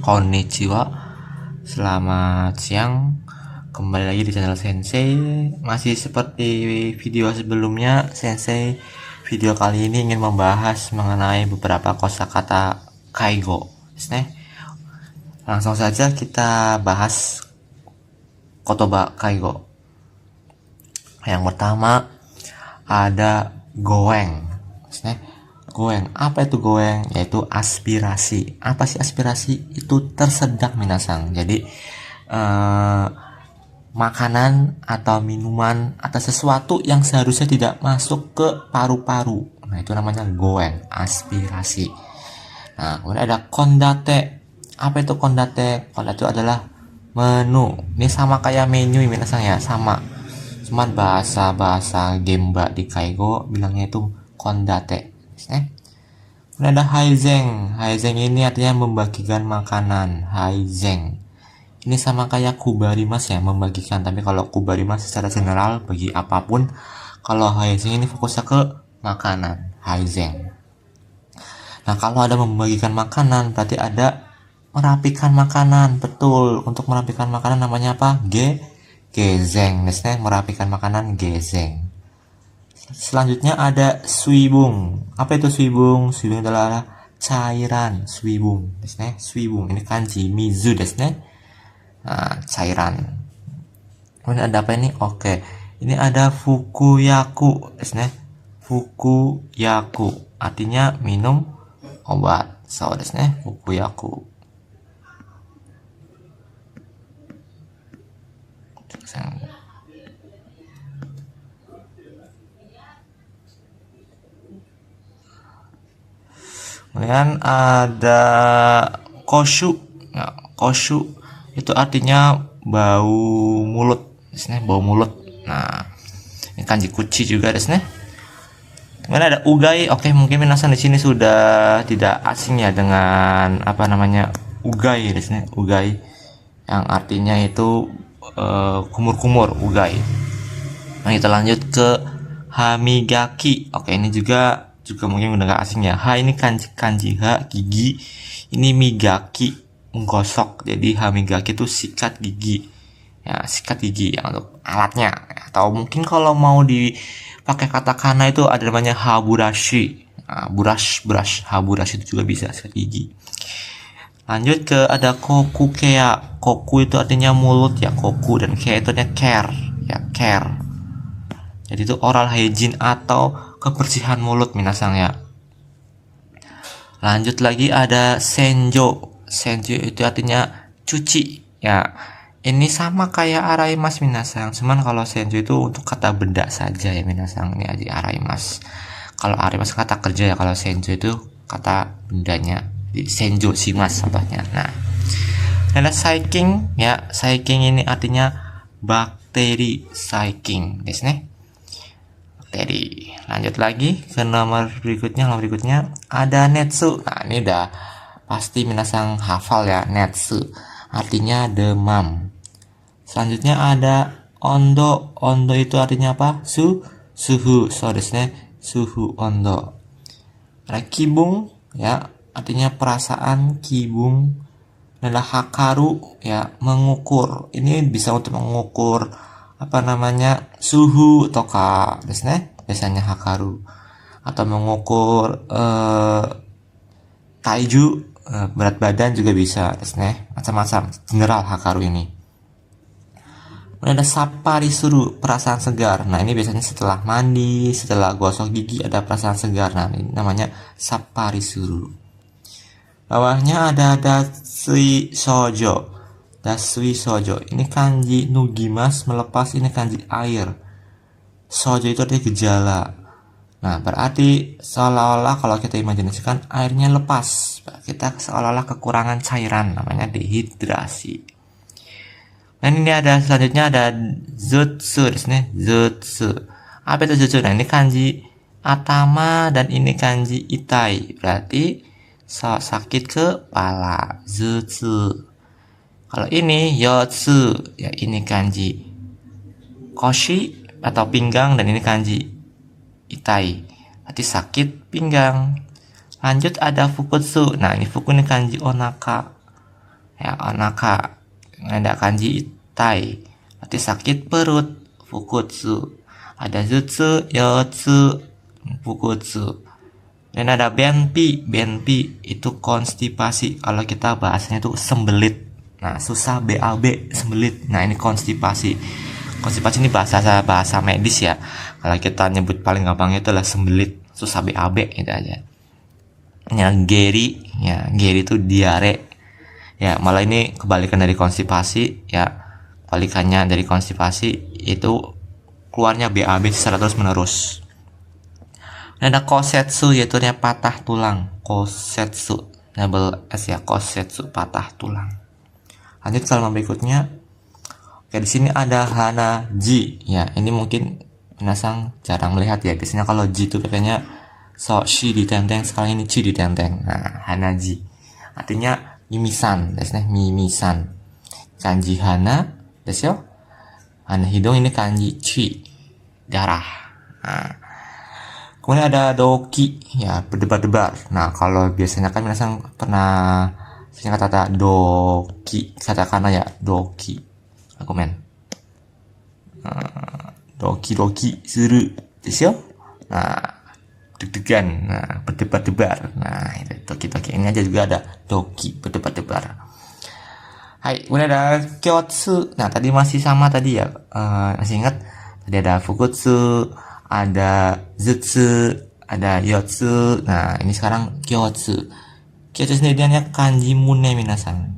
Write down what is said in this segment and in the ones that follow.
Konnichiwa, selamat siang. Kembali lagi di channel Sensei. Masih seperti video sebelumnya, Sensei video kali ini ingin membahas mengenai beberapa kosakata kaigo. Langsung saja kita bahas kotoba kaigo. Yang pertama ada goeng. Goeng, apa itu goeng? Yaitu aspirasi. Apa sih aspirasi? Itu tersedak minasang. Jadi makanan atau minuman atau sesuatu yang seharusnya tidak masuk ke paru-paru. Nah, itu namanya goeng, aspirasi. Nah, kemudian ada kondate. Apa itu kondate? Kondate itu adalah menu. Ini sama kayak menu minasang ya, sama. Cuman bahasa Gemba di Kaigo bilangnya itu kondate. Kemudian ada haizeng. Haizeng ini artinya membagikan makanan. Haizeng. Ini sama kayak kubarimas ya, membagikan. Tapi kalau kubarimas secara general bagi apapun. Kalau haizeng ini fokusnya ke makanan. Haizeng. Nah, kalau ada membagikan makanan, berarti ada merapikan makanan. Betul. Untuk merapikan makanan namanya apa? Gezeng. Merapikan makanan gezeng. Selanjutnya ada suibung. Apa itu suibung? Suibung adalah cairan. Suibung. Suibung. Ini kanji mizu desu. Nah, cairan. Kemudian ada apa ini? Oke. Ini ada fukuyaku desu. Fukuyaku. Artinya minum obat. So desu. Fukuyaku. Kemudian ada koshu. Nah, koshu itu artinya bau mulut, bau mulut. Nah, ini kanji kuchi juga, Kemudian ada ugai. Oke, mungkin minasan di sini sudah tidak asing ya dengan apa namanya ugai, Ugai yang artinya itu kumur-kumur, ugai. Nah, kita lanjut ke hamigaki. Oke, ini juga mungkin udah gak asing ya. Ha ini kanji ha, gigi. Ini migaki, menggosok. Jadi hamigaki itu sikat gigi. Ya, sikat gigi ya, untuk alatnya. Atau mungkin kalau mau dipakai katakana itu ada namanya haburashi. Nah, brush, haburashi itu juga bisa sikat gigi. Lanjut ke ada koku kea. Koku itu artinya mulut ya, koku, dan kea itu artinya care ya, care. Jadi itu oral hygiene atau kebersihan mulut minasang ya. Lanjut lagi ada senjo. Senjo itu artinya cuci ya. Ini sama kayak araimas minasang. Cuman kalau senjo itu untuk kata benda saja ya minasang. Ini aja araimas. Kalau araimas kata kerja ya. Kalau senjo itu kata bendanya. Senjo shimasu contohnya. Nah, ada saiking ya. Saiking ini artinya bakteri. Saiking desu. Lanjut lagi ke nomor berikutnya. Ada netsu. Nah, ini udah pasti minasang hafal ya, netsu artinya demam. Selanjutnya ada ondo. Ondo itu artinya apa? Suhu. So desu, suhu ondo. Ada kibung ya, artinya perasaan. Kibung adalah hakaru ya, mengukur. Ini bisa untuk mengukur apa namanya suhu toka desu, biasanya hakaru, atau mengukur taiju, berat badan juga bisa desu, macam-macam general hakaru ini. Kemudian ada sapari suru, perasaan segar. Nah, ini biasanya setelah mandi, setelah gosok gigi ada perasaan segar. Nah, ini namanya sapari suru. Bawahnya ada dasui sojo. Dasui sojo. Ini kanji nugimas, melepas. Ini kanji air. Sojo itu artinya gejala. Nah, berarti seolah-olah kalau kita imajinasikan airnya lepas. Kita seolah-olah kekurangan cairan. Namanya dehidrasi. Dan ini ada selanjutnya ada zutsu. Zutsu. Apa itu zutsu? Nah, ini kanji atama dan ini kanji itai. Berarti sakit kepala. Zutsu. Kalau ini yotsu, ya ini kanji koshi atau pinggang, dan ini kanji itai, berarti sakit pinggang. Lanjut ada fukutsu. Nah, ini fuku ini kanji onaka. Ya, onaka. Ada kanji itai, berarti sakit perut, fukutsu. Ada jutsu, yotsu, fukutsu. Dan ada benpi, benpi itu konstipasi. Kalau kita bahasanya itu sembelit. Nah, susah BAB, sembelit. Nah, ini konstipasi. Konstipasi ini bahasa medis ya. Kalau kita nyebut paling gampang itu adalah sembelit, susah BAB itu aja. Yang geri itu diare. Ya, malah ini kebalikan dari konstipasi ya. Kebalikannya dari konstipasi itu keluarnya BAB secara terus menerus. Dan ada kosetsu, yaitu patah tulang. Kosetsu, double S ya, kosetsu, patah tulang. Lanjut ke halaman berikutnya. Oke, di sini ada hanaji. Ya, ini mungkin minasang jarang melihat ya. Biasanya kalau ji itu pakainya so shi ditenteng, sekarang ini chi ditenteng. Nah, hanaji artinya mimisan, mimisan. Kanji hana, desu yo. Hana hidung ini kanji chi, darah. Nah, kemudian ada doki, ya berdebar-debar. Nah, kalau biasanya kan minasang pernah singkat kata doki, katakana ya doki. Argumen. Doki suru desu yo. Nah, deg-degan, nah berdebar-debar. Nah, itu doki ini aja juga ada doki, berdebar-debar. Hai, kemudian ada kyotsu. Nah, tadi masih sama tadi ya, masih ingat tadi ada fukutsu, ada jutsu, ada yotsu. Nah, ini sekarang kyotsu. Kyotsu sendiriannya kanji mune minasan.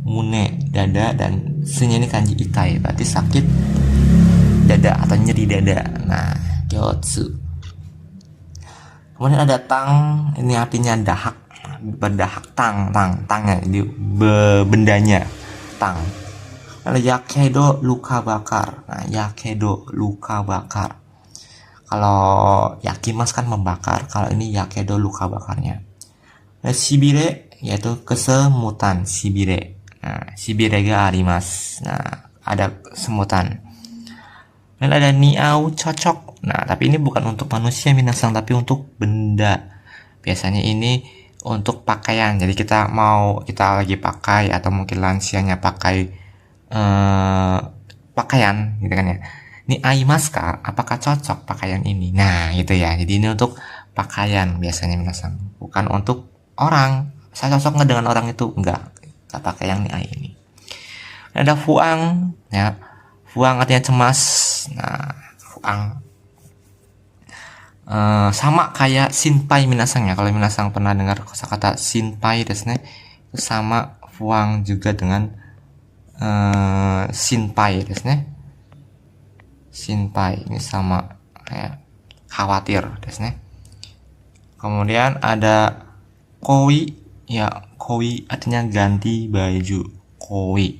Mune, dada, dan sunya ini kanji itai, berarti sakit dada atau nyeri dada. Nah, kyotsu. Kemudian ada tang, ini artinya dahak, berdahak, tangnya, jadi bendanya, tang. Ada yakedo, luka bakar. Nah, yakedo, luka bakar. Kalau yakimas kan membakar, kalau ini yakedo, luka bakarnya. Ada shibire, yaitu kesemutan, shibire. Nah, shibire ga arimasu. Nah, ada semutan. Dan ada niau, cocok. Nah, tapi ini bukan untuk manusia minasang, tapi untuk benda. Biasanya ini untuk pakaian. Jadi kita lagi pakai, atau mungkin lansianya pakai pakaian gitu kan ya. Ini aimas ka, apakah cocok pakaian ini? Nah, gitu ya. Jadi ini untuk pakaian biasanya minasang, bukan untuk orang. Saya cocok nggak dengan orang itu? Enggak pakai yang ini. Ada fuang, ya. Fuang artinya cemas. Nah, fuang sama kayak shinpai minasang ya. Kalau minasang pernah dengar kosakata shinpai desu ne, sama fuang juga dengan shinpai desu ne. Shinpai ini sama kayak khawatir desu ne. Kemudian ada koi, ya koi artinya ganti baju, koi.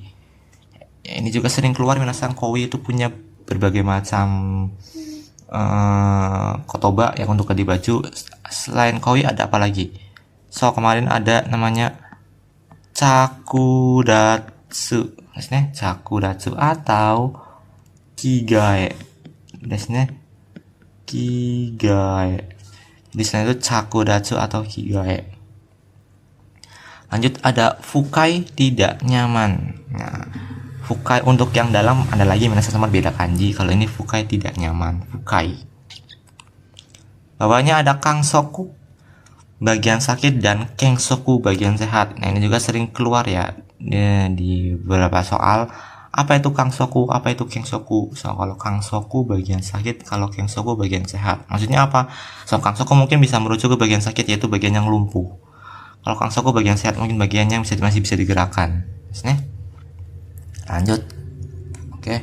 Ya, ini juga sering keluar minasang. Koi itu punya berbagai macam kotoba yang untuk ganti baju. Selain koi ada apa lagi? So, kemarin ada namanya chakudatsu desu ne, chakudatsu atau kigae desu ne, kigae. Di sana itu chakudatsu atau kigae. Lanjut ada fukai, tidak nyaman. Nah, fukai untuk yang dalam ada lagi sama beda kanji. Kalau ini fukai tidak nyaman, fukai. Bawahnya ada kangsoku, bagian sakit, dan kengsoku, bagian sehat. Nah, ini juga sering keluar ya di beberapa soal. Apa itu kangsoku, apa itu kengsoku? So, kalau kangsoku bagian sakit, kalau kengsoku bagian sehat. Maksudnya apa? So, kangsoku mungkin bisa merujuk ke bagian sakit, yaitu bagian yang lumpuh. Kalau kangsoku bagian sehat, mungkin bagian yang masih bisa digerakkan. Lanjut. Oke.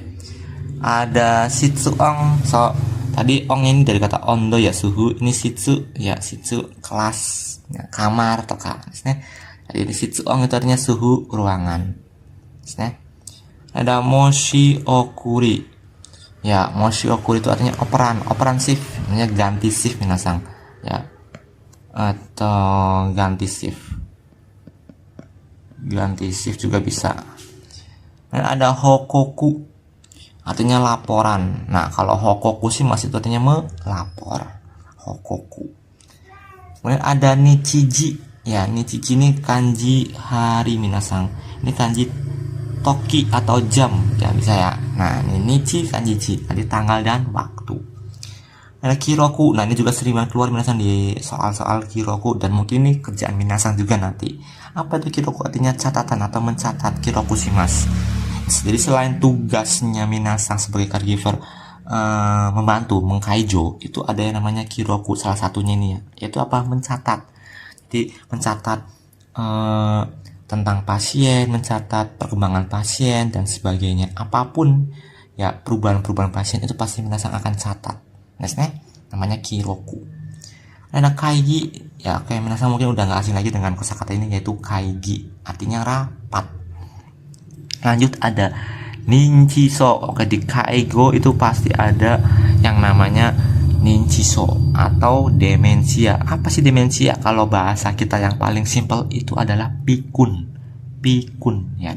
Ada shitsu ong. So, tadi ong ini dari kata ondo ya, suhu. Ini shitsu ya, shitsu kelas, ya, kamar atau jadi shitsu ong itu artinya suhu ruangan. Ada moshi okuri. Ya, moshi okuri itu artinya operan shift, namanya ganti shift minasang. Ya. Atau ganti shift. Ganti shift juga bisa. Dan ada hokoku, artinya laporan. Nah, kalau hokoku sih masih artinya melapor. Hokoku. Kemudian ada nichiji. Ya, Nichichi ini kanji hari minasang. Ini kanji toki atau jam ya bisa ya. Nah, ini Nichi kanji chi, tadi tanggal dan waktu. Ada Kiroku. Nah, ini juga sering banget keluar minasang di soal-soal Kiroku, dan mungkin ini kerjaan minasang juga nanti. Apa itu Kiroku? Artinya catatan atau mencatat. Kiroku sih mas. Jadi selain tugasnya minasang sebagai caregiver membantu mengkaijo, itu ada yang namanya Kiroku. Salah satunya ini ya, yaitu apa? Mencatat. Jadi mencatat tentang pasien, mencatat perkembangan pasien dan sebagainya. Apapun ya perubahan-perubahan pasien itu pasti minasang akan catat. Namanya Kiroku. Ada Kaigi, ya kayak minasang mungkin udah nggak asing lagi dengan kosakata ini, yaitu Kaigi, artinya rapat. Lanjut ada Ninchiso. Oke, di Kaigo itu pasti ada yang namanya Ninchiso atau demensia. Apa sih demensia? Kalau bahasa kita yang paling simpel itu adalah pikun. Pikun ya,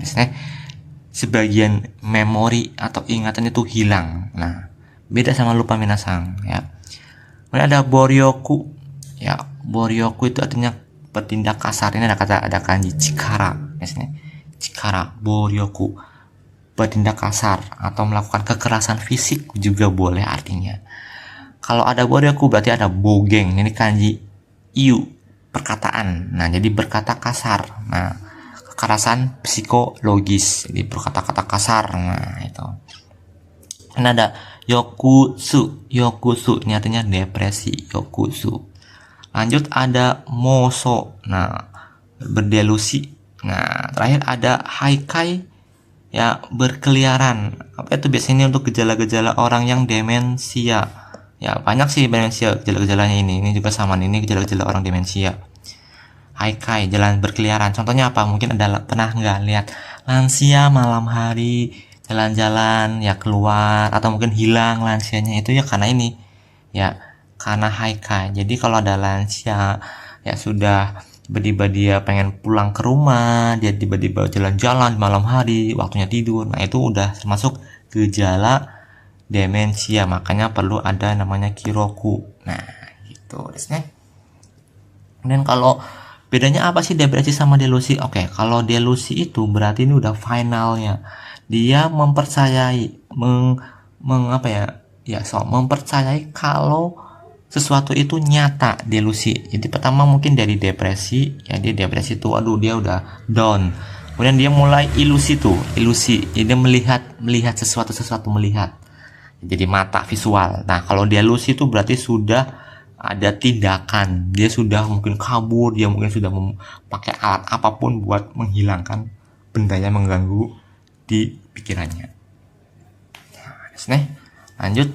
sebagian memori atau ingatan itu hilang. Nah, beda sama lupa minasang ya. Kemudian ada boryoku. Ya, boryoku itu artinya bertindak kasar. Ini ada kanji chikara, biasanya. Chikara, boryoku. Bertindak kasar atau melakukan kekerasan fisik juga boleh artinya. Kalau ada boryoku berarti ada bogeng. Ini kanji iu, perkataan. Nah, jadi berkata kasar. Nah, kekerasan psikologis. Jadi berkata-kata kasar. Nah, itu. Ini ada yokusu. Yokusu ini artinya depresi. Yokusu. Lanjut ada moso. Nah, berdelusi. Nah, terakhir ada haikai, ya berkeliaran. Apa itu biasanya untuk gejala-gejala orang yang demensia. Ya banyak sih demensia gejala-gejalanya ini. Ini juga sama, ini gejala-gejala orang demensia. Haikai, jalan berkeliaran. Contohnya apa? Mungkin ada pernah nggak lihat lansia malam hari jalan-jalan ya keluar, atau mungkin hilang lansianya itu ya karena ini ya, karena haikai. Jadi kalau ada lansia ya sudah tiba-tiba dia pengen pulang ke rumah, dia tiba-tiba jalan-jalan malam hari, waktunya tidur. Nah, itu udah termasuk gejala demensia. Makanya perlu ada namanya Kiroku. Nah, gitu. Dan kalau bedanya apa sih depresi sama delusi? Oke, kalau delusi itu berarti ini udah finalnya. Dia mempercayai mempercayai kalau sesuatu itu nyata. Delusi, jadi pertama mungkin dari depresi ya, dia depresi tuh aduh dia udah down, kemudian dia mulai ilusi, jadi melihat sesuatu melihat, jadi mata visual. Nah, kalau delusi itu berarti sudah ada tindakan, dia sudah mungkin kabur, dia mungkin sudah memakai alat apapun buat menghilangkan benda yang mengganggu di pikirannya. Nah, lanjut.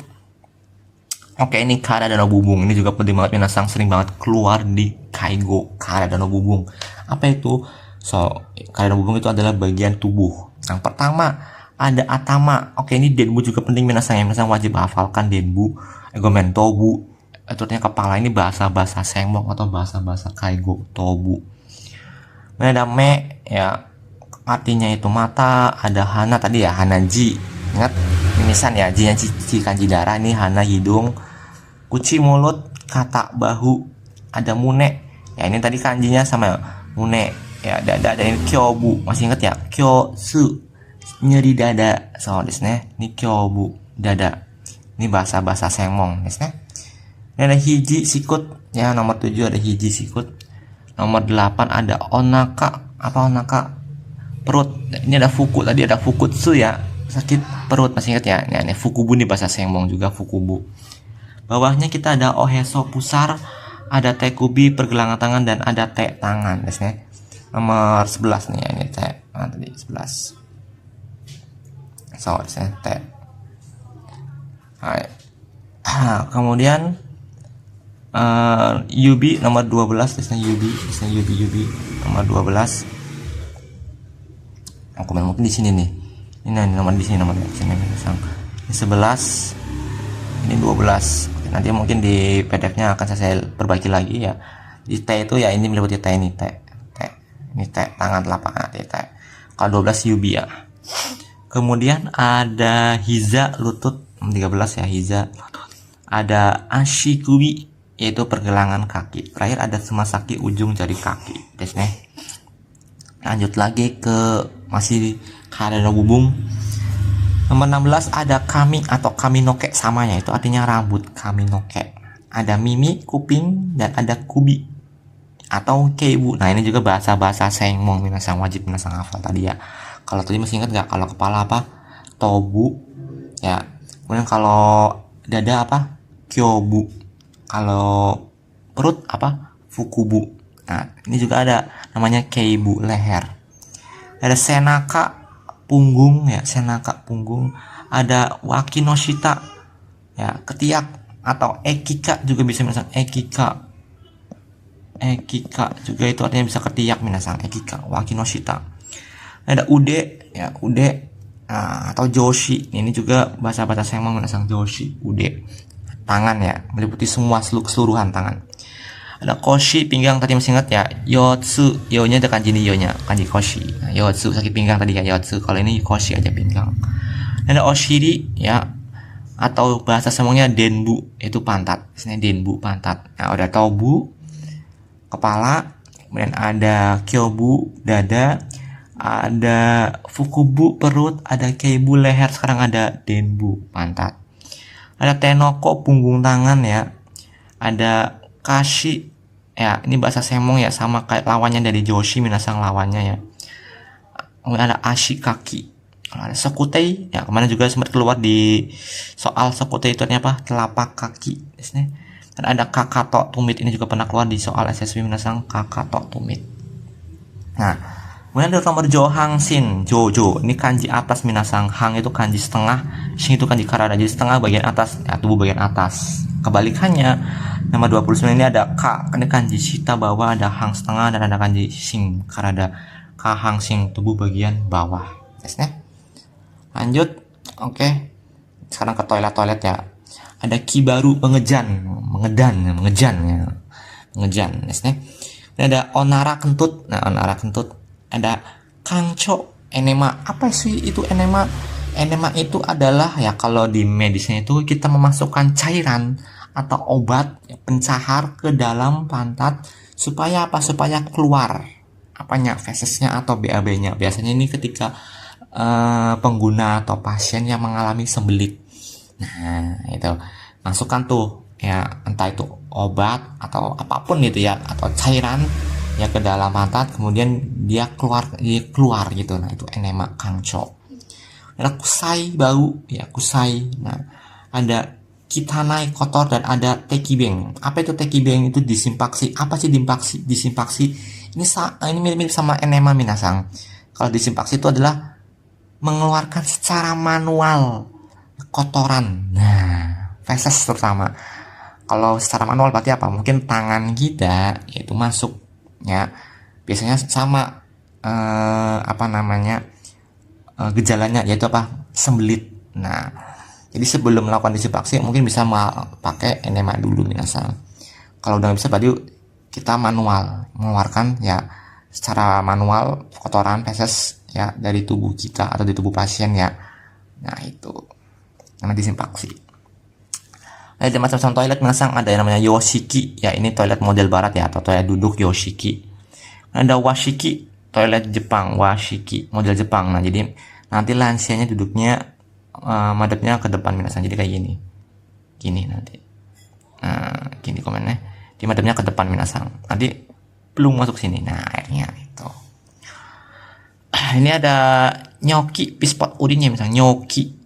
Oke, ini Kara Danau Bubung. Ini juga penting banget, minasang sering banget keluar di Kaigo. Kara Danau Bubung. Apa itu? Kara Danau Bubung itu adalah bagian tubuh. Yang pertama ada atama. Oke, ini denbu juga penting minasang. Minasang wajib hafalkan denbu. Egomen tobu. Itu artinya kepala. Ini bahasa-bahasa Sengbong atau bahasa-bahasa Kaigo. Tobu. Ini ada me, ya artinya itu mata. Ada hana tadi ya, hanaji. Ingat mimisan ya, jinya cici kanji darah. Ini hana hidung, kuci mulut, kata bahu. Ada mune, ya ini tadi kanjinya sama mune ya. Dada, ada ini kyobu, masih inget ya, kyosu nyeri dada. So ini kyobu dada. Ini bahasa-bahasa Sengbong. Ini ada hiji sikut ya, nomor 7 ada hiji sikut. Nomor 8 ada onaka. Apa onaka? Perut. Ini ada fuku, tadi ada fukutsu ya, sakit perut, masih ingat ya. Ini fukubu nih bahasa Sengbong juga, fukubu. Bawahnya kita ada oheso pusar, ada tekubi pergelangan tangan, dan ada te tangan. Nomor 11 nih ya, ini te. Nah, tadi 11. So, te. Kemudian yubi nomor 12, yubi nomor 12. Mungkin di sini nih. Ini nomor di sini, nomornya sini minasang. Ini 11, ini 12. Nanti mungkin di PDF-nya akan saya perbaiki lagi ya. Di T itu ya, ini meliputi T ini, T. Ini T tangan telapak kaki T. Kalau 12 yubi ya. Kemudian ada hiza lutut, 13 ya, hiza lutut. Ada ashikubi, yaitu pergelangan kaki. Terakhir ada tsumasaki, ujung jari kaki. Desu ne. Lanjut lagi ke masih karada no bubung. Nomor 16 ada kami atau kaminoke, samanya itu artinya rambut, kaminoke. Ada mimi, kuping, dan ada kubi atau keibu. Nah, ini juga bahasa-bahasa Sengmon, minasang wajib minasang hafal tadi ya. Kalau tadi masih ingat nggak? Kalau kepala apa? Tobu ya. Kemudian kalau dada apa? Kyobu. Kalau perut apa? Fukubu. Nah, ini juga ada namanya keibu, leher. Ada senaka, punggung ya, senaka punggung. Ada wakinoshita ya, ketiak, atau ekika juga bisa minasang ekika. Ekika juga itu artinya bisa ketiak minasang, ekika, wakinoshita. Ada ude ya, ude atau joshi. Ini juga bahasa-bahasa saya mau minasang joshi, ude. Tangan ya, meliputi semua keseluruhan tangan. Ada koshi, pinggang, tadi masih ingat ya, yotsu, yo-nya ada kanji ni yo-nya, kanji koshi. Nah, yotsu sakit pinggang tadi ya, yotsu. Kalau ini koshi aja pinggang. Ada oshiri ya, atau bahasa semuanya denbu, itu pantat. Ini denbu, pantat. Nah, ada tobu, kepala, kemudian ada kyobu, dada, ada fukubu, perut, ada keibu, leher, sekarang ada denbu, pantat. Ada tenoko, punggung tangan ya. Ada kashi ya, ini bahasa Semong ya, sama kayak lawannya dari joshi, minasang lawannya ya. Kemudian ada ashikaki. Ada sekutei ya, kemarin juga sempat keluar di soal sekutei itu artinya apa? Telapak kaki. Dan ada kakato tumit, ini juga pernah keluar di soal SSW minasang, kakato tumit. Nah, kemudian ada nomor johang shin, jojo. Ini kanji atas minasang, hang itu kanji setengah, shin itu kanji karada, jadi setengah bagian atas ya, tubuh bagian atas. Kebalikannya, nomor 29 ini ada ka, ini kanji shita bawah, ada hang setengah, dan ada kanji shin karada, ka hang shin tubuh bagian bawah. Lanjut, oke. Sekarang ke toilet ya. Ada kibaru, mengejan ya. Mengejan. Ini ada onara kentut. Nah, onara kentut. Ada kangcho, enema. Apa sih itu enema? Enema itu adalah ya, kalau di medisnya itu kita memasukkan cairan atau obat pencahar ke dalam pantat supaya apa? Supaya keluar apanya, fesesnya atau BAB-nya. Biasanya ini ketika pengguna atau pasien yang mengalami sembelit. Nah, itu masukkan tuh ya, entah itu obat atau apapun gitu ya, atau cairan ya ke dalam pantat, kemudian dia keluar gitu. Nah, itu enema kangcho. Ada kusai, bau ya, kusai. Nah, ada kitanai, kotor, dan ada tekibeng. Apa itu tekibeng? Itu disimpaksi. Apa sih disimpaksi? Ini mirip-mirip sama enema minasang. Kalau disimpaksi itu adalah mengeluarkan secara manual kotoran. Nah, feses terutama. Kalau secara manual berarti apa? Mungkin tangan kita itu masuk ya. Biasanya sama gejalanya yaitu apa? Sembelit. Nah, jadi sebelum melakukan disimpaksi mungkin bisa pakai enema dulu minasang. Kalau udah bisa berarti kita manual mengeluarkan ya, secara manual kotoran feses ya dari tubuh kita atau di tubuh pasien ya. Nah, itu karena disimpaksi. Ada macam-macam toilet minasang, ada yang namanya yoshiki ya, ini toilet model barat ya, atau toilet duduk yoshiki. Ada washiki, toilet Jepang, washiki model Jepang. Nah, jadi nanti lansianya duduknya madepnya ke depan minasang, jadi kayak gini nanti. Nah, gini komennya, di madepnya ke depan minasang, nanti belum masuk sini. Nah, airnya itu. Ini ada nyoki, pispot urinnya misalnya nyoki.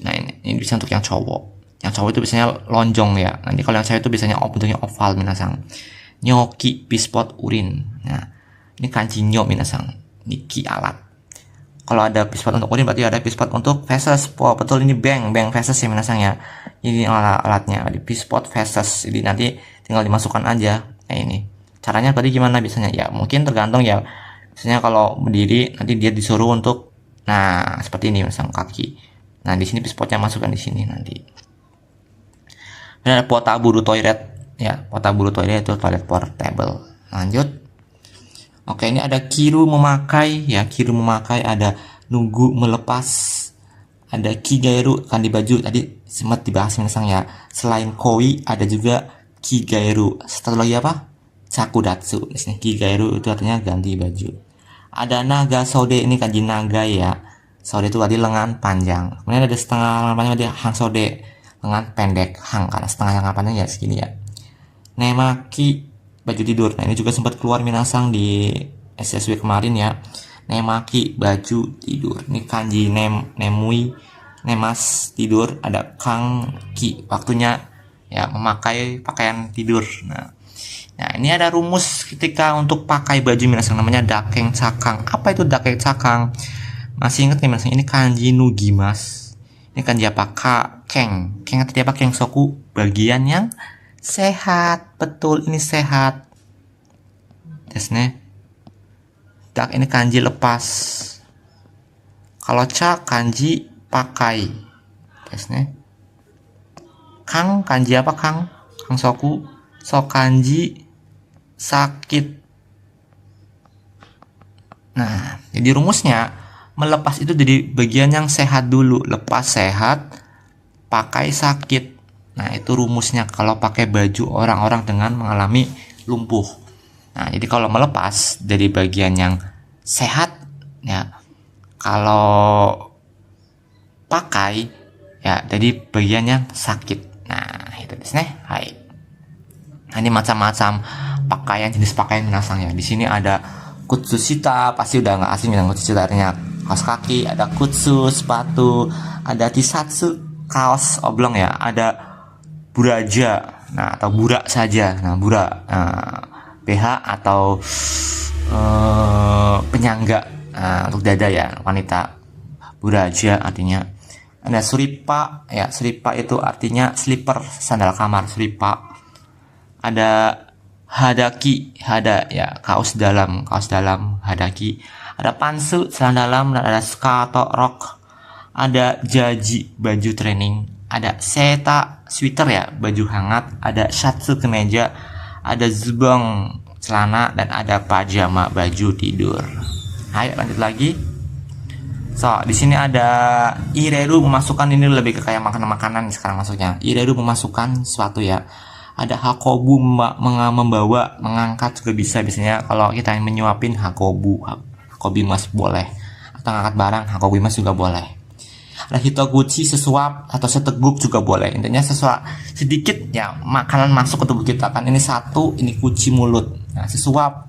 Nah, ini bisa untuk yang cowok. Yang cowok itu biasanya lonjong ya. Nanti kalau yang cewek itu biasanya bentuknya oval minasang. Nyoki, pispot urin. Nah, ini kanji nyo minasang. Niki alat. Kalau ada pispot untuk urin berarti ada pispot untuk feses. Oh, betul, ini bank feses ya minasang ya. Ini alatnya, ada pispot feses. Jadi nanti tinggal dimasukkan aja kayak ini. Caranya tadi gimana biasanya? Ya, mungkin tergantung ya. Misalnya kalau berdiri nanti dia disuruh untuk seperti ini misal kaki. Nah, di sini pispotnya masukkan di sini nanti. Dan ada potaburu toilet ya, potaburu toilet itu toilet portable. Lanjut. Oke, ini ada kiru memakai ya, kiru memakai, ada nunggu melepas, ada kigairu kan di baju tadi sempat dibahas minasang ya. Selain koi ada juga Kigairu. Satu lagi apa? Sakudatsu. Di sini Kigairu itu artinya ganti baju. Ada naga sode, ini kanji naga ya. Sode itu tadi lengan panjang. Kemudian ada setengah lengan panjang, hang sode, lengan pendek. Hang karena setengah lengan panjang ya segini ya. Nemaki, baju tidur. Nah ini juga sempat keluar minasang di SSW kemarin ya. Nemaki, baju tidur. Ini kanji nemui, nemas tidur. Ada kangki, waktunya ya memakai pakaian tidur. Nah ini ada rumus ketika untuk pakai baju minasang, namanya dakeng cakang. Apa itu dakeng cakang? Masih ingat nih minasang, ini kanji nugimas. Ini kanji apa? Keng. Keng artinya apa? Keng soku, bagian yang sehat. Betul, ini sehat. Desne. Dak ini kanji lepas. Kalau ca kanji pakai. Desne. Kang kanji apa? Kang soku. So kanji sakit. Nah, jadi rumusnya melepas itu jadi bagian yang sehat dulu. Lepas sehat, pakai sakit. Nah, itu rumusnya kalau pakai baju orang-orang dengan mengalami lumpuh. Nah, jadi kalau melepas dari bagian yang sehat ya. Kalau pakai ya dari bagian yang sakit. Nah, itu desne. Hai. Nah, ini macam-macam pakaian, jenis pakaian minasang ya. Di sini ada kutsushita, pasti udah nggak asing dengan kutsushita, artinya kaos kaki. Ada kutsu, sepatu. Ada tisatsu, kaos oblong ya. Ada buraja, nah atau bura saja. Nah bura, BH atau penyangga untuk dada ya, wanita. Buraja artinya. Ada suripa ya, suripa itu artinya slipper, sandal kamar, suripa. Ada hadaki, hada ya, kaos dalam hadaki. Ada pantsu, celana dalam, dan ada skato, rok. Ada jaji, baju training. Ada seta, sweater ya, baju hangat. Ada shatsu, kemeja. Ada zubong, celana, dan ada pajama, baju tidur. Ayo lanjut lagi. So, di sini ada ireru, memasukkan, ini lebih ke kayak makanan-makanan sekarang masuknya. Ireru memasukkan sesuatu ya. Ada hakobu, membawa, mengangkat juga bisa. Biasanya kalau kita menyuapin hakobimas boleh. Atau ngangkat barang, hakobimas juga boleh. Ada hitoguchi, sesuap atau seteguk juga boleh. Intinya sesuap sedikit ya, makanan masuk ke tubuh kita kan. Ini satu, ini kuci mulut. Nah, sesuap,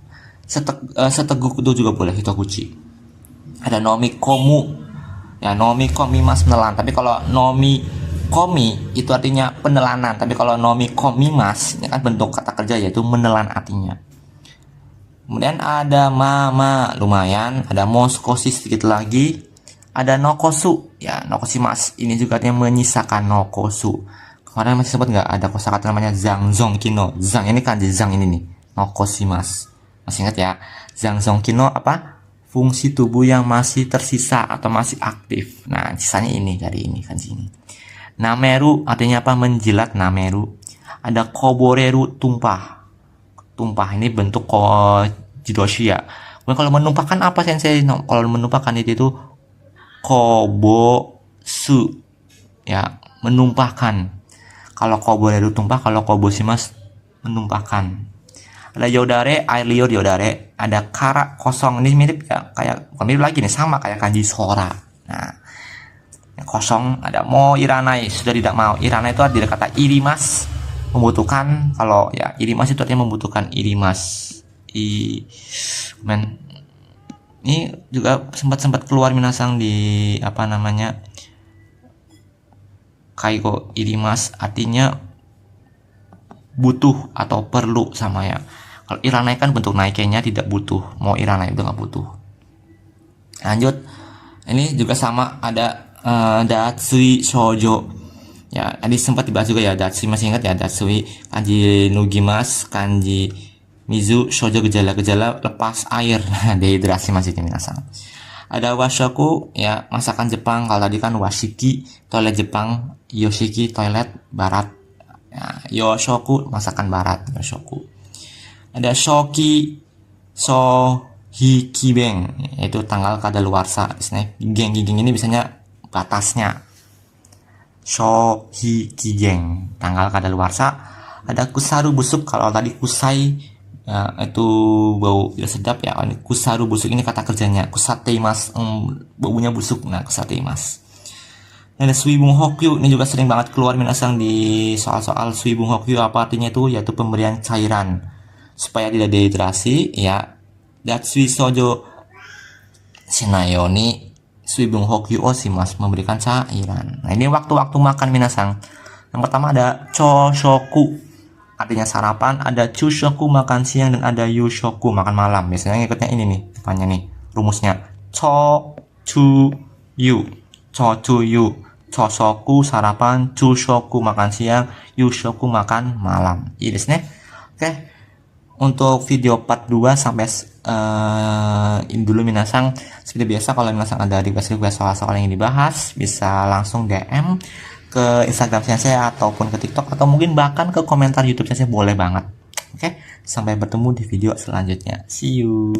seteguk itu juga boleh, hitoguchi. Ada nomi komu. Ya, nomi komi mas, menelan. Tapi kalau nomi komi itu artinya penelanan, tapi kalau nomi komi mas ini kan bentuk kata kerja yaitu menelan artinya. Kemudian ada mama, lumayan. Ada moskoshi, sedikit lagi. Ada nokosu ya, nokoshi mas, ini juga artinya menyisakan, nokosu. Kemarin masih sempat nggak ada kosakata namanya zangzong kino. Zang ini kanji zang ini nih, nokoshi mas. Masih ingat ya? Zangzong kino apa? Fungsi tubuh yang masih tersisa atau masih aktif. Nah, sisanya ini dari ini kanji ini. Nameru artinya apa? Menjilat, nameru. Ada koboreru, tumpah. Tumpah ini bentuk jidoshi ya. Kemudian kalau menumpahkan apa sensei? Kalau menumpahkan itu kobosu ya, menumpahkan. Kalau koboreru tumpah, kalau koboshimas menumpahkan. Ada yodare, air liur yodare. Ada kara, kosong. Ini mirip ya, kayak bukan mirip lagi nih, sama kayak kanji sora. Nah, kosong. Ada mo iranai, sudah tidak mau. Iranai itu artinya kata irimas, membutuhkan. Kalau ya irimas itu artinya membutuhkan, irimas. Ini juga sempat keluar minasang di apa namanya, kaigo irimas artinya butuh atau perlu sama ya. Kalau iranai kan bentuk naiknya tidak butuh. Mau iranai itu nggak butuh. Lanjut, ini juga sama, ada datsui shoujo ya, tadi sempat dibahas juga ya. Datsui masih ingat ya? Datsui kanji nugimas, kanji mizu, shoujo gejala-gejala lepas air. Dehidrasi masih minasang. Ada washoku ya, masakan Jepang. Kalau tadi kan washiki, toilet Jepang. Yoshiki, toilet barat ya. Yoshoku, masakan barat, yoshoku. Ada shoki sohikibeng, yaitu tanggal kadaluarsa. Geng ini biasanya batasnya. Shohikigeng, tanggal kadaluarsa. Ada kusaru busuk. Kalau tadi kusai ya, itu bau tidak sedap ya. Ini kusaru busuk ini kata kerjanya. Kusateimasu, baunya busuk. Nah, kusateimasu. Ada suibung hokyu, ini juga sering banget keluar minasang di soal-soal suibung hokyu. Apa artinya itu? Yaitu pemberian cairan supaya tidak dehidrasi ya. Datsui sojo shinayo ni suibung hokyu oshimasu, memberikan cairan. Nah, ini waktu-waktu makan minasang. Yang pertama ada choshoku, artinya sarapan, ada chushoku makan siang, dan ada yushoku makan malam. Biasanya ngikutnya ini nih, depannya nih, rumusnya cho chu yu. Cho chu yu. Choshoku sarapan, chushoku makan siang, yushoku makan malam. Iya desu ne. Oke. Untuk video part 2 sampai ini dulu minasang. Seperti biasa kalau minasang ada request soal-soal yang dibahas, bisa langsung DM ke Instagram saya ataupun ke TikTok, atau mungkin bahkan ke komentar YouTube saya, boleh banget. Oke, sampai bertemu di video selanjutnya. See you.